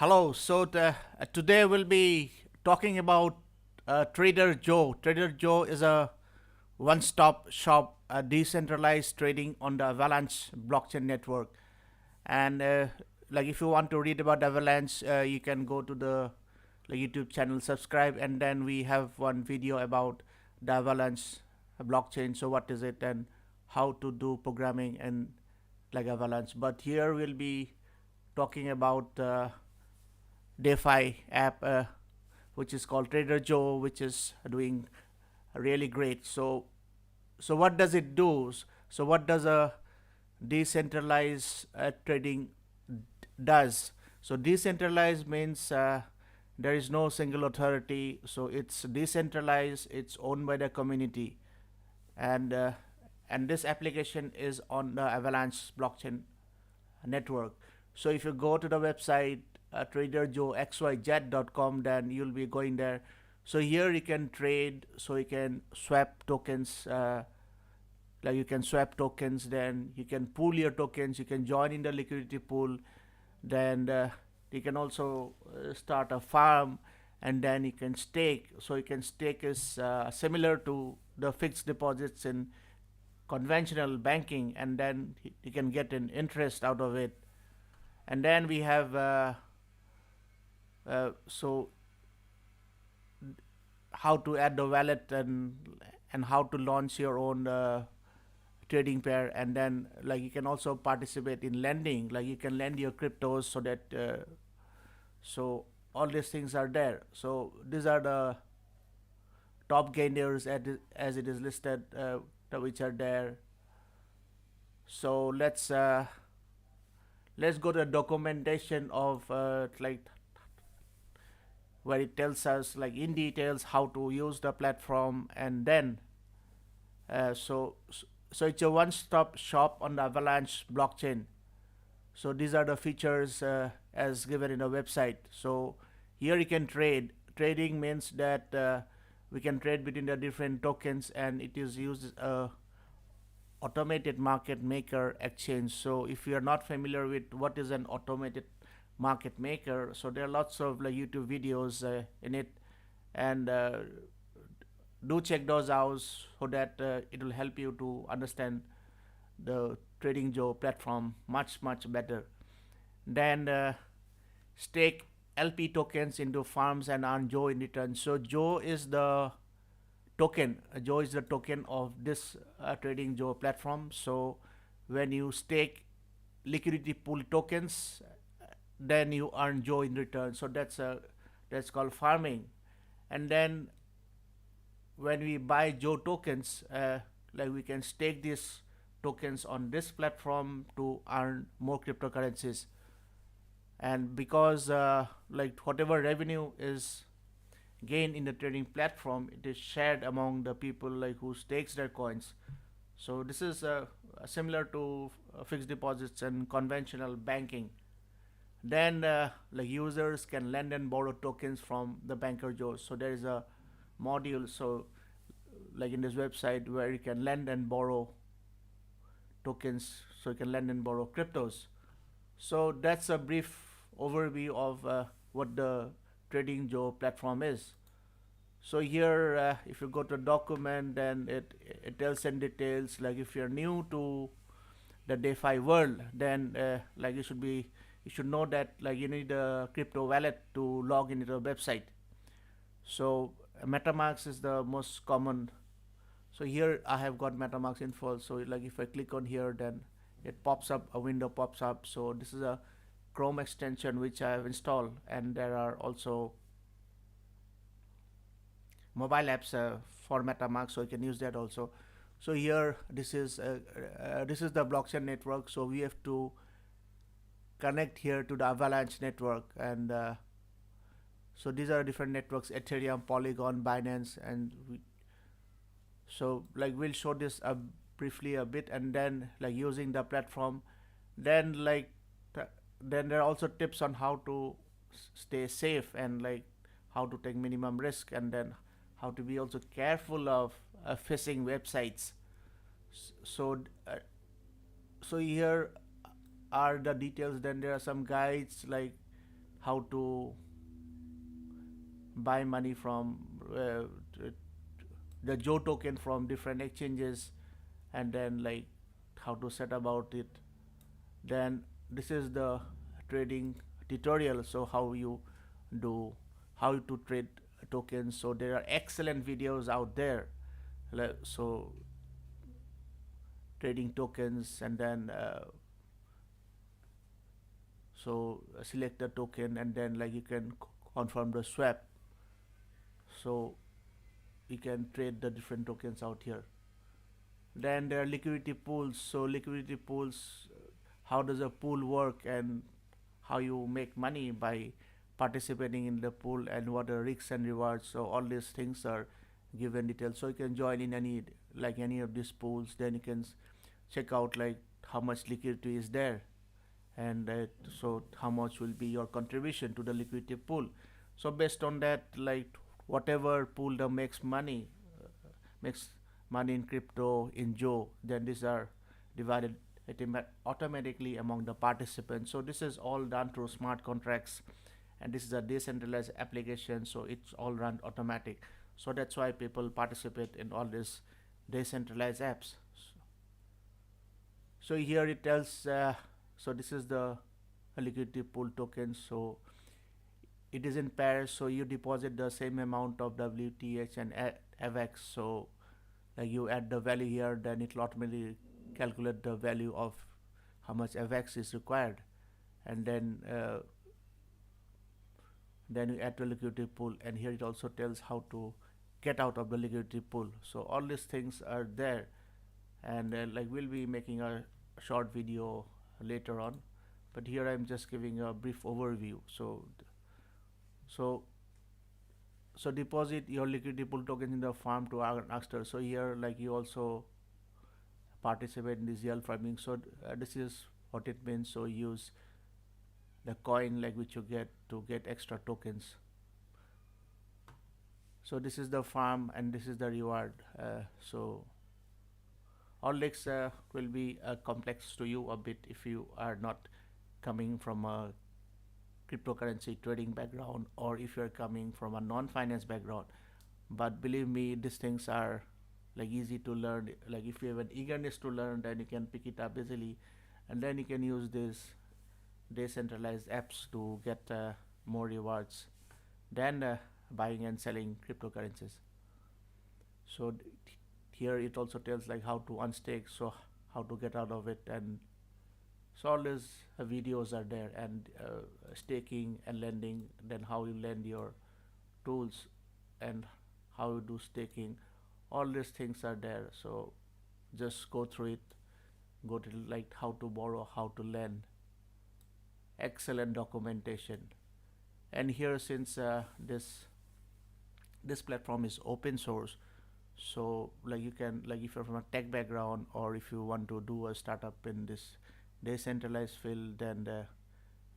Hello. Today we'll be talking about Trader Joe. Trader Joe is a one-stop shop, decentralized trading on the Avalanche blockchain network. And like if you want to read about Avalanche, you can go to the YouTube channel, subscribe, and then we have one video about the Avalanche blockchain. So what is it and how to do programming and like Avalanche. But here we'll be talking about DeFi app, which is called Trader Joe, which is doing really great. So what does it do? So what does a decentralized trading does? So decentralized means there is no single authority. So it's decentralized. It's owned by the community, and uh, and this application is on the Avalanche blockchain network. So if you go to the website traderjoexyz.com, then you'll be going there. So here you can trade, so you can swap tokens, like you can swap tokens, then you can pool your tokens, you can join in the liquidity pool, then you can also start a farm, and then you can stake. So you can stake is similar to the fixed deposits in conventional banking, and then you can get an interest out of it. And then we have so how to add the wallet, and how to launch your own trading pair. And then like you can also participate in lending, like you can lend your cryptos, so that so all these things are there. So these are the top gainers as it is listed, which are there. So let's go to the documentation of where it tells us like in details how to use the platform. And then uh, so so it's a one-stop shop on the Avalanche blockchain. So these are the features as given in the website. So here you can trade. Trading means that we can trade between the different tokens, and it is used automated market maker exchange. So if you are not familiar with what is an automated market maker, so there are lots of like YouTube videos in it, and do check those out, so that it will help you to understand the Trading Joe platform much better. Then stake LP tokens into farms and earn Joe in return. So Joe is the token. Joe is the token of this Trading Joe platform. So when you stake liquidity pool tokens, then you earn Joe in return. So that's called farming. And then when we buy Joe tokens, like we can stake these tokens on this platform to earn more cryptocurrencies. And because like whatever revenue is gained in the trading platform, it is shared among the people like who stakes their coins. So this is similar to fixed deposits and conventional banking. Then like users can lend and borrow tokens from the banker Joe. So there is a module, so like in this website, where you can lend and borrow tokens, so you can lend and borrow cryptos. So that's a brief overview of what the Trading Joe platform is. So here, if you go to document, then it tells in details, like if you're new to the DeFi world, then like you should know that like you need a crypto wallet to log into the website. So MetaMask is the most common. So here I have got MetaMask info. So like if I click on here, then it pops up, a window pops up. So this is a Chrome extension which I have installed, and there are also mobile apps for MetaMask, so you can use that also. So here this is the blockchain network. So we have to connect here to the Avalanche network, and so these are different networks: Ethereum, Polygon, Binance, and so like we'll show this briefly a bit, and then like using the platform. Then then there are also tips on how to stay safe, and like how to take minimum risk, and then how to be also careful of phishing websites. So so here are the details. Then there are some guides like how to buy money from the Joe token from different exchanges, and then like how to set about it. Then this is the trading tutorial, so how you do, how to trade tokens. So there are excellent videos out there, so trading tokens, and then select the token, and then like you can confirm the swap, so you can trade the different tokens out here. Then there are liquidity pools. So liquidity pools, how does a pool work, and how you make money by participating in the pool, and what are risks and rewards. So all these things are given details. So you can join in any of these pools. Then you can check out like how much liquidity is there, and so how much will be your contribution to the liquidity pool. So based on that, like whatever pool that makes money in crypto in Joe, then these are divided automatically among the participants. So this is all done through smart contracts, and this is a decentralized application, so it's all run automatic. So that's why people participate in all these decentralized apps. So here it tells, so this is the liquidity pool token. So it is in pairs, so you deposit the same amount of WTH and AVAX. So like you add the value here, then it will automatically calculate the value of how much AVAX is required, and then you add to liquidity pool, and here it also tells how to get out of the liquidity pool. So all these things are there, and like we'll be making a short video later on, but here I'm just giving a brief overview. So deposit your liquidity pool tokens in the farm to Aster. So here like you also participate in this yield farming. So this is what it means. So use the coin like which you get to get extra tokens. So this is the farm, and this is the reward. So all this will be complex to you a bit if you are not coming from a cryptocurrency trading background, or if you're coming from a non-finance background. But believe me, these things are like easy to learn. Like if you have an eagerness to learn, then you can pick it up easily, and then you can use these decentralized apps to get more rewards than buying and selling cryptocurrencies. So here it also tells like how to unstake, so how to get out of it, and so all these videos are there, and staking and lending, then how you lend your tools, and how you do staking. All these things are there. So just go through it, go to like how to borrow, how to lend. Excellent documentation. And here, since this platform is open source, so like you can, like if you're from a tech background, or if you want to do a startup in this decentralized field, then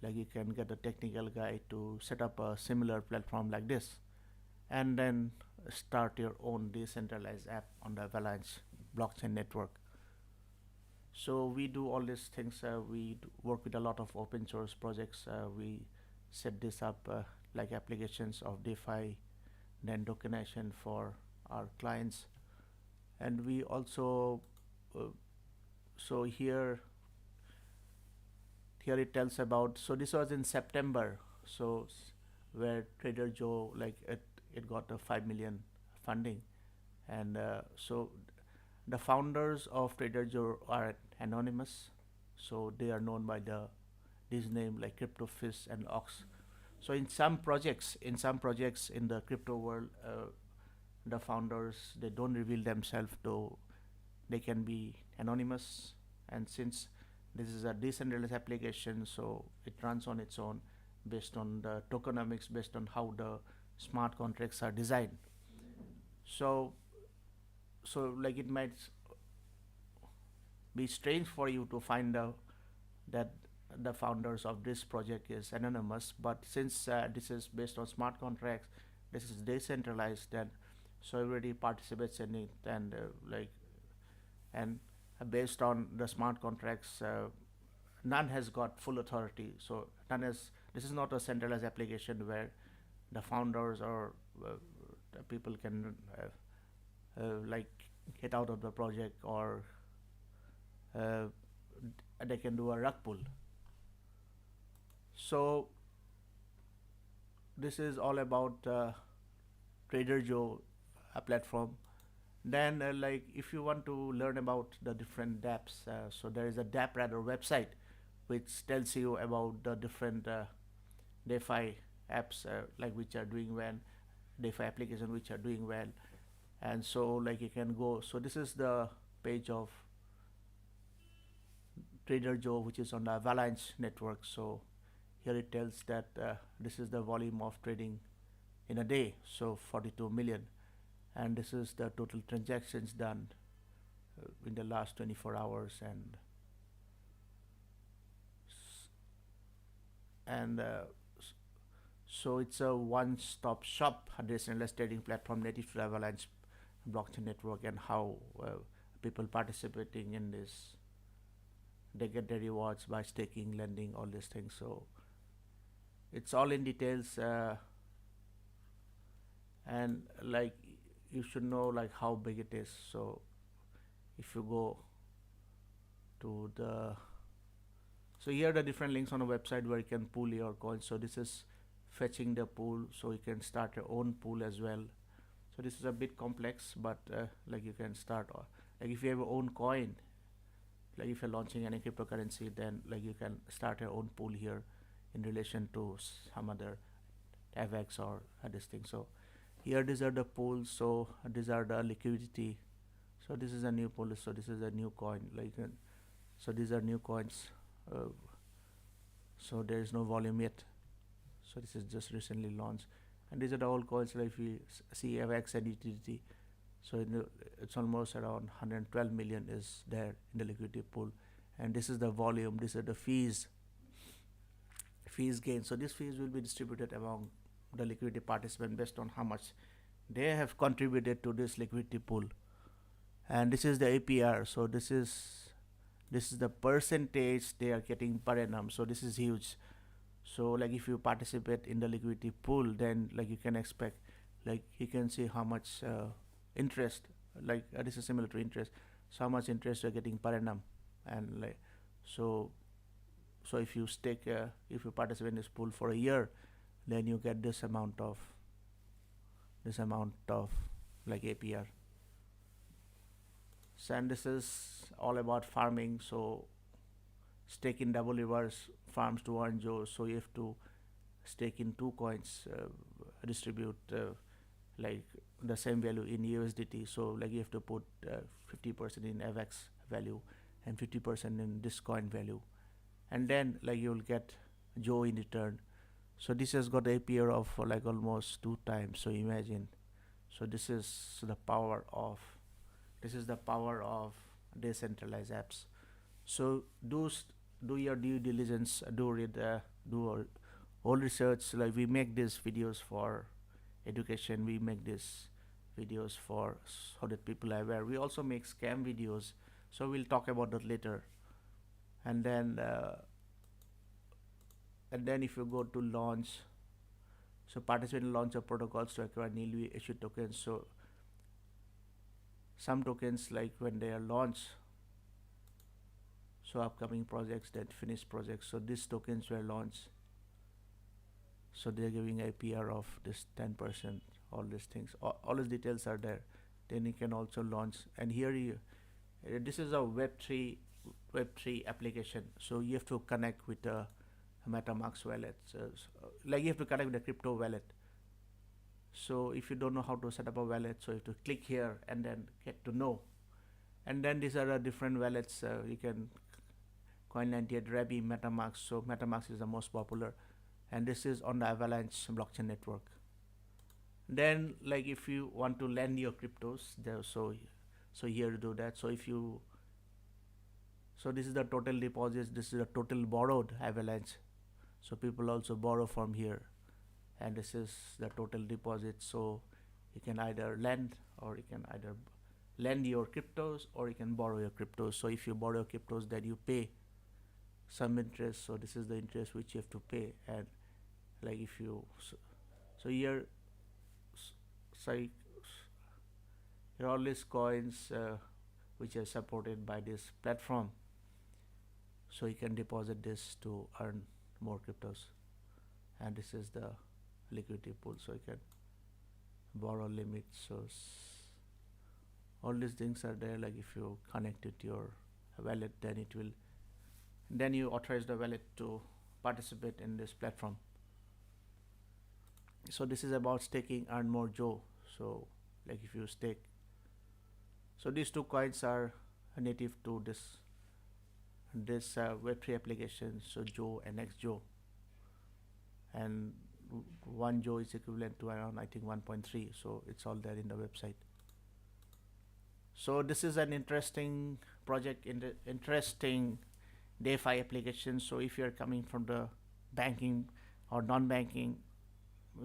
like you can get a technical guy to set up a similar platform like this, and then start your own decentralized app on the Avalanche blockchain network. So we do all these things. We work with a lot of open source projects. We set this up like applications of DeFi, then tokenization for our clients, and we also so here it tells about. So this was in September. So where Trader Joe, like it got a 5 million funding, and so the founders of Trader Joe are anonymous, so they are known by this name like CryptoFish and Ox. So in some projects in the crypto world, the founders, they don't reveal themselves, though they can be anonymous. And since this is a decentralized application, so it runs on its own based on the tokenomics, based on how the smart contracts are designed. So like it might be strange for you to find out that the founders of this project is anonymous, but since this is based on smart contracts, this is decentralized, then so everybody participates in it, and based on the smart contracts, none has got full authority. So none has. This is not a centralized application where the founders or the people can like get out of the project, or uh, they can do a rug pull. So this is all about Trader Joe platform. Then like if you want to learn about the different dApps, so there is a dApp Radar website which tells you about the different DeFi apps like which are doing well, DeFi application which are doing well. And so like you can go, so this is the page of Trader Joe, which is on the Avalanche network. So here it tells that this is the volume of trading in a day, so 42 million, and this is the total transactions done in the last 24 hours. And so it's a one-stop shop, a decentralized trading platform native to the Avalanche blockchain network. And how people participating in this, they get their rewards by staking, lending, all these things. So it's all in details, and like you should know like how big it is. So if you go to the, so here are the different links on the website where you can pool your coins. So this is fetching the pool, so you can start your own pool as well. So this is a bit complex, but like you can start, like if you have your own coin, like if you're launching any cryptocurrency, then like you can start your own pool here in relation to some other AVAX or this thing. So here these are the pools. So these are the liquidity. So this is a new pool. So this is a new coin. Like so these are new coins. So there is no volume yet. So this is just recently launched, and these are the old coins. Like if you see AVAX and utility, so it's almost around 112 million is there in the liquidity pool, and this is the volume. These are the fees gained. So these fees will be distributed among the liquidity participants based on how much they have contributed to this liquidity pool. And this is the APR. So this is the percentage they are getting per annum. So this is huge. So like if you participate in the liquidity pool, then like you can expect, like you can see how much interest, like this is similar to interest, so how much interest you're getting per annum. And like so if you stake, if you participate in this pool for a year, then you get this amount of like APR. So, and this is all about farming. So stake in double reverse farms to earn Joe. So you have to stake in 2 coins, distribute like the same value in USDT. So like you have to put 50% in AVAX value and 50% in this coin value, and then like you will get Joe in return. So this has got APR of like almost 2 times. So imagine. So this is the power of decentralized apps. So do your due diligence, do read, do all research. Like we make these videos for education, we make these videos for so that people are aware. We also make scam videos, so we'll talk about that later. And then if you go to launch, so participate in launch of protocols to acquire newly issued tokens. So some tokens, like when they are launched, so upcoming projects, then finished projects, so these tokens were launched, so they're giving APR of this 10%, all these things, all these details are there. Then you can also launch, and here this is a web3 application. So you have to connect with a MetaMask wallet, like you have to connect with a crypto wallet. So if you don't know how to set up a wallet, so you have to click here and then get to know. And then these are different wallets. You can Coin98, Rabi, MetaMask. So MetaMask is the most popular, and this is on the Avalanche blockchain network. Then like if you want to lend your cryptos there, so here to do that. So if you, so this is the total deposits, this is the total borrowed Avalanche. So people also borrow from here, and this is the total deposit. So you can either lend, or you can either lend your cryptos, or you can borrow your cryptos. So if you borrow your cryptos, then you pay some interest. So this is the interest which you have to pay. And like if you so here so here are all these coins which are supported by this platform, so you can deposit this to earn more cryptos. And this is the liquidity pool, so you can borrow limits. So all these things are there. Like if you connect it to your wallet, then it will, then you authorize the wallet to participate in this platform. So this is about staking, earn more Joe. So like if you stake, so these two coins are native to this web3 application, so Joe and XJoe, and one Joe is equivalent to around, I think, 1.3. So it's all there in the website. So this is an interesting project, in the interesting DeFi application. So if you're coming from the banking or non-banking,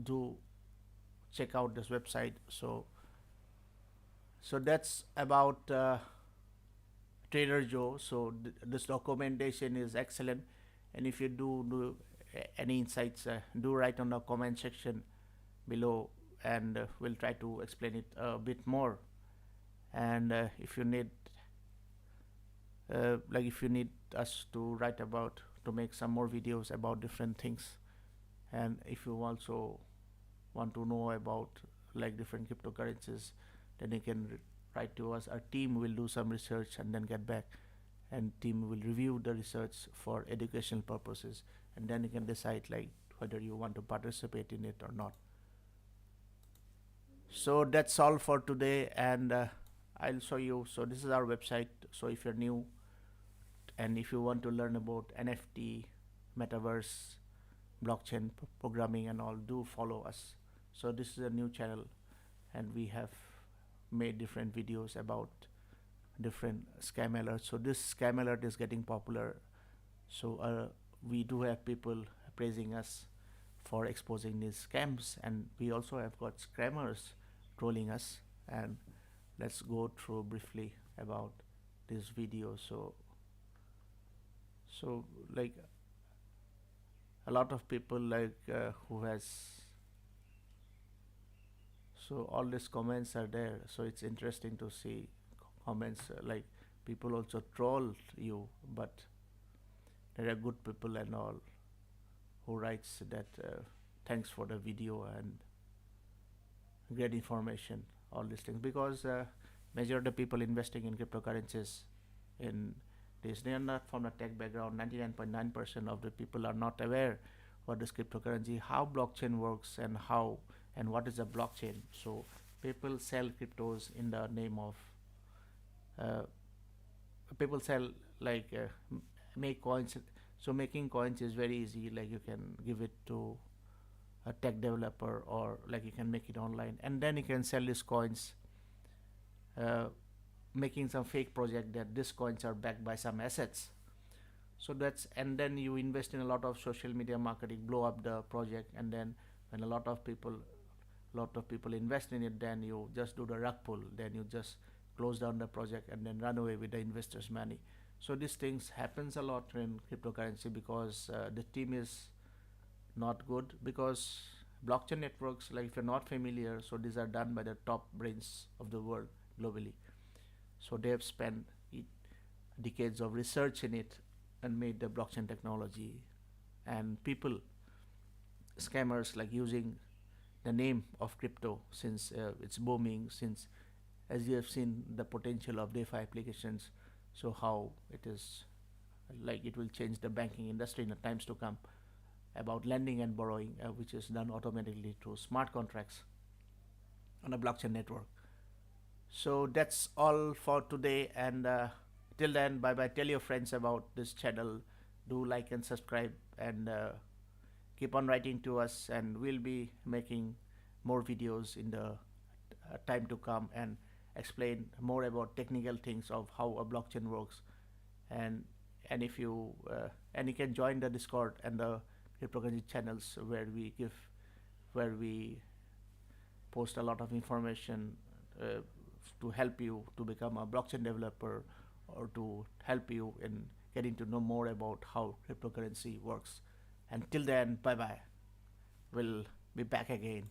do check out this website. So that's about Trader Joe. So this documentation is excellent, and if you do any insights, do write on the comment section below, and we'll try to explain it a bit more. And if you need if you need us to write about, to make some more videos about different things, and if you also want to know about like different cryptocurrencies, then you can write to us. Our team will do some research and then get back, and team will review the research for educational purposes, and then you can decide like whether you want to participate in it or not. So that's all for today, and I'll show you. So this is our website. So if you're new and if you want to learn about NFT, metaverse, blockchain programming and all, do follow us. So this is a new channel, and we have made different videos about different scam alerts. So this scam alert is getting popular. So we do have people praising us for exposing these scams, and we also have got scammers trolling us. And let's go through briefly about this video. So like a lot of people who has, so all these comments are there. So it's interesting to see comments, like people also troll you, but there are good people and all who writes that thanks for the video and great information, all these things, because major of the people investing in cryptocurrencies in this, they are not from a tech background. 99.9% of the people are not aware what is cryptocurrency, how blockchain works, and how and what is a blockchain. So people sell cryptos in the name of people sell make coins. So making coins is very easy. Like you can give it to a tech developer, or like you can make it online, and then you can sell these coins, making some fake project that these coins are backed by some assets. So that's, and then you invest in a lot of social media marketing, blow up the project, and then when a lot of people invest in it, then you just do the rug pull, then you just close down the project and then run away with the investors' money. So these things happens a lot in cryptocurrency, because the team is not good, because blockchain networks, like if you're not familiar, so these are done by the top brains of the world globally. So they have spent decades of research in it and made the blockchain technology. And people, scammers, like using the name of crypto, since it's booming, since as you have seen the potential of DeFi applications, so how it is, like it will change the banking industry in the times to come, about lending and borrowing, which is done automatically through smart contracts on a blockchain network. So that's all for today, and till then, bye bye. Tell your friends about this channel, do like and subscribe, and keep on writing to us, and we'll be making more videos in the time to come, and explain more about technical things of how a blockchain works. And if you and you can join the Discord and the cryptocurrency channels, where we post a lot of information to help you to become a blockchain developer, or to help you in getting to know more about how cryptocurrency works. Until then, bye bye. We'll be back again.